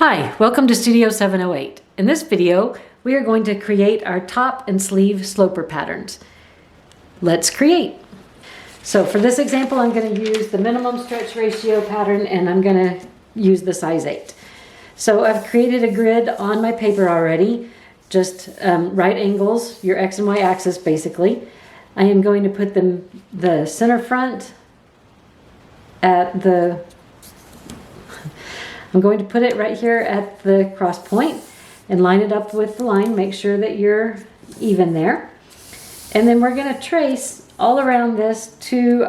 Hi, welcome to Studio 708. In this video, we are going to create our top and sleeve sloper patterns. Let's create. So for this example, I'm going to use the minimum stretch ratio pattern and I'm going to use the size 8. So I've created a grid on my paper already, just right angles, your X and Y axis basically. I am going to put the center front at the I'm going to put it right here at the cross point and line it up with the line. Make sure that you're even there. And then we're going to trace all around this to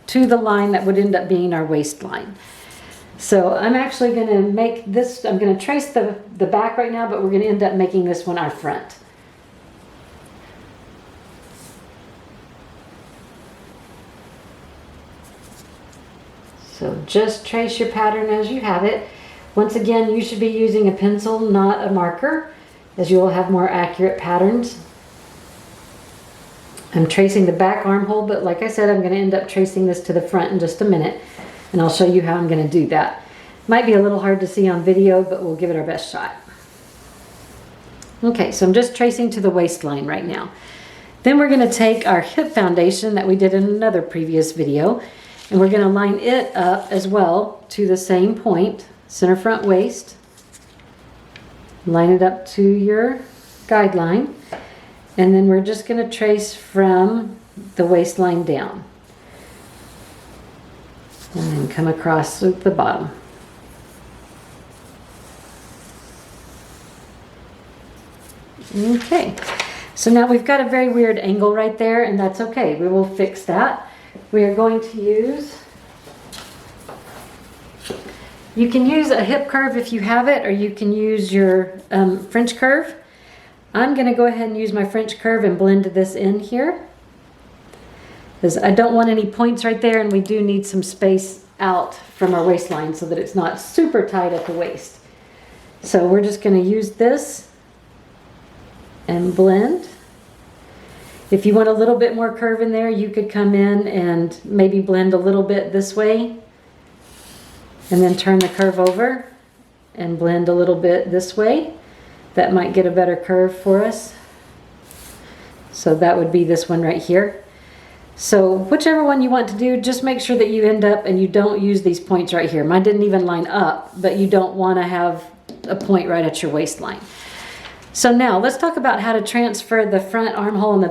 the line that would end up being our waistline. So I'm actually going to make this, I'm going to trace the back right now, but we're going to end up making this one our front. So just trace your pattern as you have it. Once again, you should be using a pencil, not a marker, as you will have more accurate patterns. I'm tracing the back armhole, but like I said, I'm going to end up tracing this to the front in just a minute, and I'll show you how I'm going to do that. Might be a little hard to see on video, but we'll give it our best shot. Okay, so I'm just tracing to the waistline right now. Then we're going to take our hip foundation that we did in another previous video, and we're going to line it up as well to the same point, center front waist. Line it up to your guideline. And then we're just going to trace from the waistline down. And then come across the bottom. Okay, so now we've got a very weird angle right there, and that's okay. We will fix that. We are going to use, you can use a hip curve if you have it, or you can use your French curve. I'm going to go ahead and use my French curve and blend this in here, because I don't want any points right there, and we do need some space out from our waistline so that it's not super tight at the waist. So we're just going to use this and blend. If you want a little bit more curve in there, you could come in and maybe blend a little bit this way and then turn the curve over and blend a little bit this way. That might get a better curve for us. So that would be this one right here. So whichever one you want to do, just make sure that you end up and you don't use these points right here. Mine didn't even line up, but you don't want to have a point right at your waistline. So now let's talk about how to transfer the front armhole and the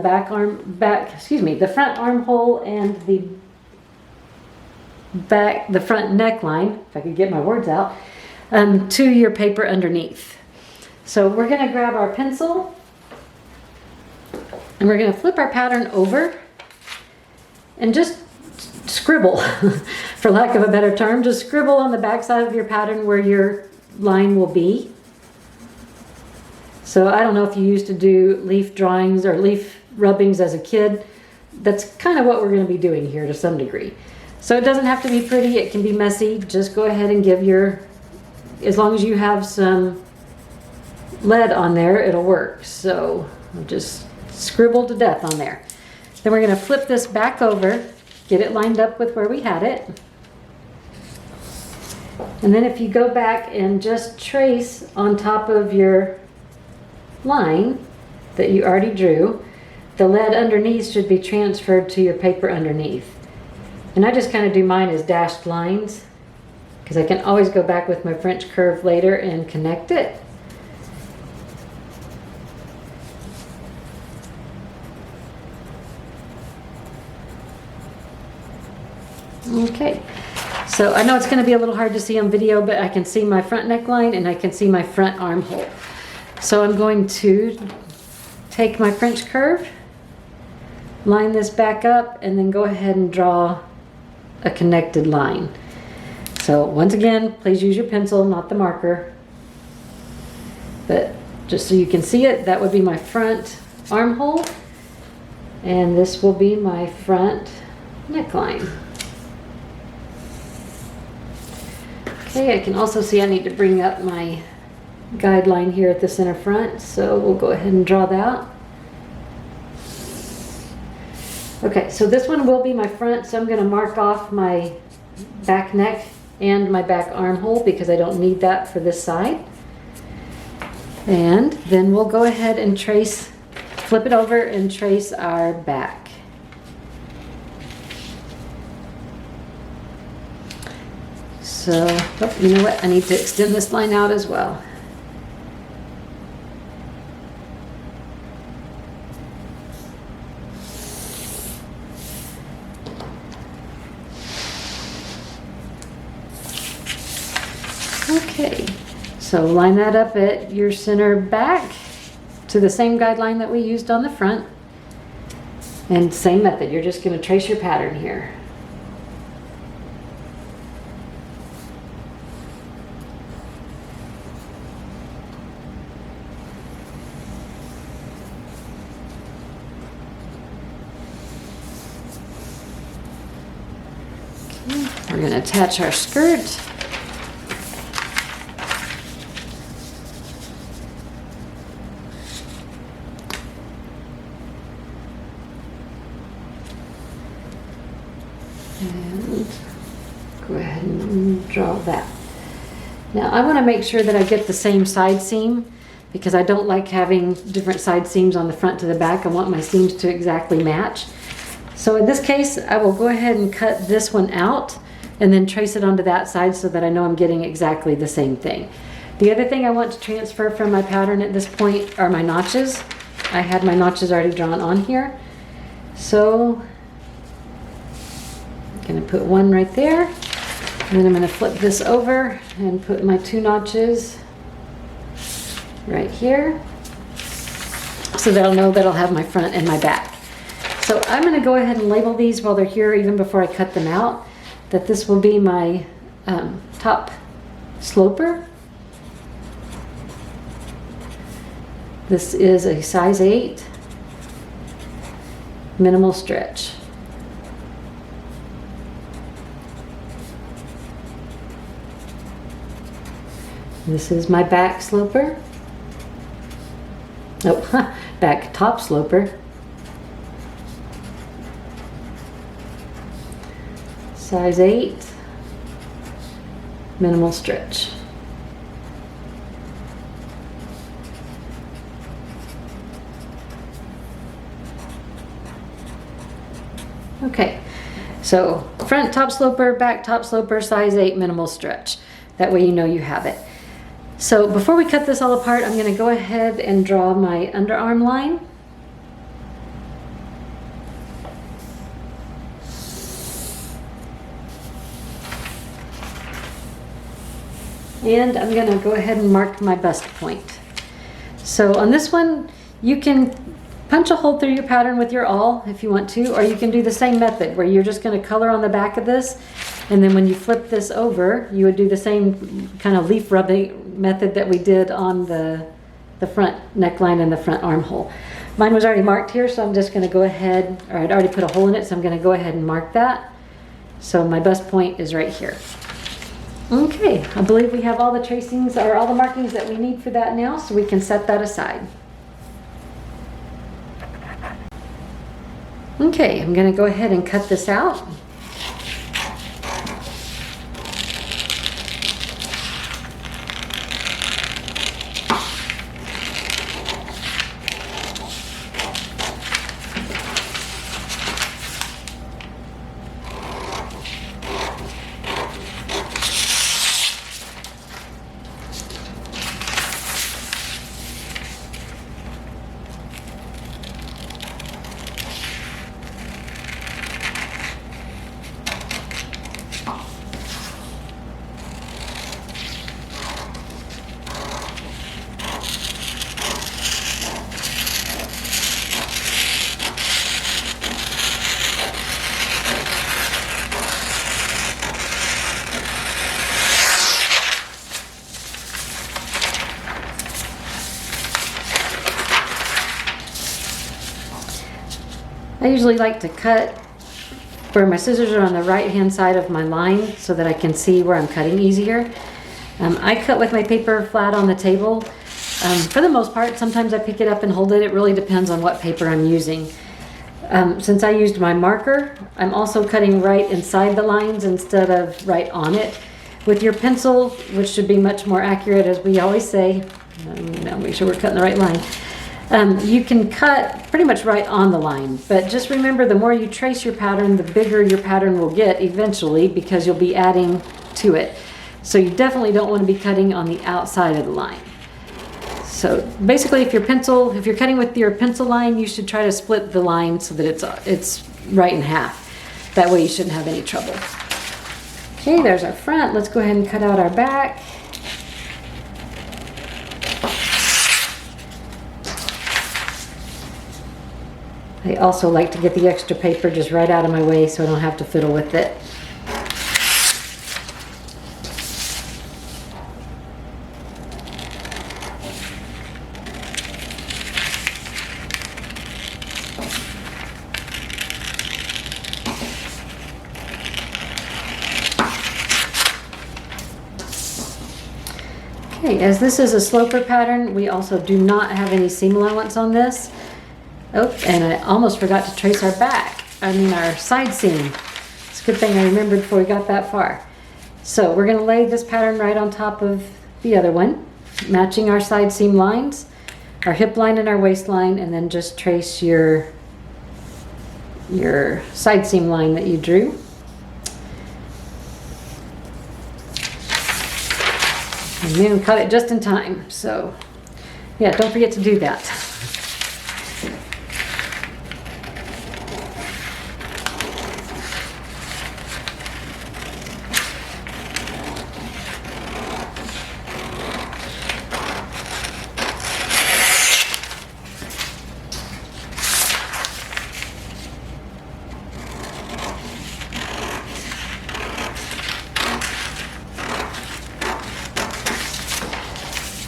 the front armhole and the front neckline, if I could get my words out, to your paper underneath. So we're going to grab our pencil and we're going to flip our pattern over and just scribble, for lack of a better term, just scribble on the back side of your pattern where your line will be. So I don't know if you used to do leaf drawings or leaf rubbings as a kid. That's kind of what we're going to be doing here to some degree. So it doesn't have to be pretty, it can be messy. Just go ahead and give as long as you have some lead on there, it'll work. So just scribble to death on there. Then we're going to flip this back over, get it lined up with where we had it. And then if you go back and just trace on top of your line that you already drew, the lead underneath should be transferred to your paper underneath. And I just kind of do mine as dashed lines because I can always go back with my French curve later and connect it. Okay, so I know it's going to be a little hard to see on video, but I can see my front neckline and I can see my front armhole. So I'm going to take my French curve, line this back up, and then go ahead and draw a connected line. So once again, please use your pencil, not the marker. But just so you can see it, that would be my front armhole, and this will be my front neckline. Okay, I can also see I need to bring up my guideline here at the center front, so we'll go ahead and draw that. Okay, so this one will be my front, so I'm going to mark off my back neck and my back armhole because I don't need that for this side. And then we'll go ahead and trace, flip it over and trace our back. So, oh, you know what? I need to extend this line out as well. Okay, so line that up at your center back to the same guideline that we used on the front. And same method, you're just going to trace your pattern here. Okay, we're going to attach our skirt. And go ahead and draw that. Now I want to make sure that I get the same side seam because I don't like having different side seams on the front to the back. I want my seams to exactly match. So in this case, I will go ahead and cut this one out and then trace it onto that side so that I know I'm getting exactly the same thing. The other thing I want to transfer from my pattern at this point are my notches. I had my notches already drawn on here. So I'm going to put one right there, and then I'm going to flip this over and put my 2 notches right here so that I'll know that I'll have my front and my back. So I'm going to go ahead and label these while they're here even before I cut them out, that this will be my top sloper. This is a size 8 minimal stretch. This is my back sloper. Oh, back top sloper. Size 8, minimal stretch. Okay, so front top sloper, back top sloper, size 8, minimal stretch. That way you know you have it. So before we cut this all apart, I'm going to go ahead and draw my underarm line. And I'm going to go ahead and mark my bust point. So on this one, you can punch a hole through your pattern with your awl if you want to, or you can do the same method where you're just going to color on the back of this, and then when you flip this over, you would do the same kind of leaf rubbing method that we did on the front neckline and the front armhole. Mine was already marked here, so I'm just going to go ahead, or I'd already put a hole in it, so I'm going to go ahead and mark that. So my bust point is right here. Okay, I believe we have all the tracings or all the markings that we need for that now, so we can set that aside. Okay, I'm going to go ahead and cut this out. I usually like to cut where my scissors are on the right hand side of my line so that I can see where I'm cutting easier. I cut with my paper flat on the table. For the most part, sometimes I pick it up and hold it. It really depends on what paper I'm using. Since I used my marker, I'm also cutting right inside the lines instead of right on it. With your pencil, which should be much more accurate, as we always say, now make sure we're cutting the right line. You can cut pretty much right on the line, but just remember, the more you trace your pattern, the bigger your pattern will get eventually, because you'll be adding to it. So you definitely don't want to be cutting on the outside of the line. So basically, if you're cutting with your pencil line, you should try to split the line so that it's right in half. That way you shouldn't have any trouble. Okay, there's our front. Let's go ahead and cut out our back. I also like to get the extra paper just right out of my way so I don't have to fiddle with it. Okay, as this is a sloper pattern, we also do not have any seam allowance on this. Oh, and I almost forgot to trace our our side seam. It's a good thing I remembered before we got that far. So we're gonna lay this pattern right on top of the other one, matching our side seam lines, our hip line and our waistline, and then just trace your side seam line that you drew. And then cut it just in time. So yeah, don't forget to do that.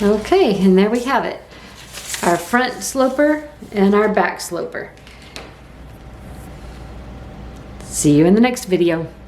Okay, and there we have it. Our front sloper and our back sloper. See you in the next video.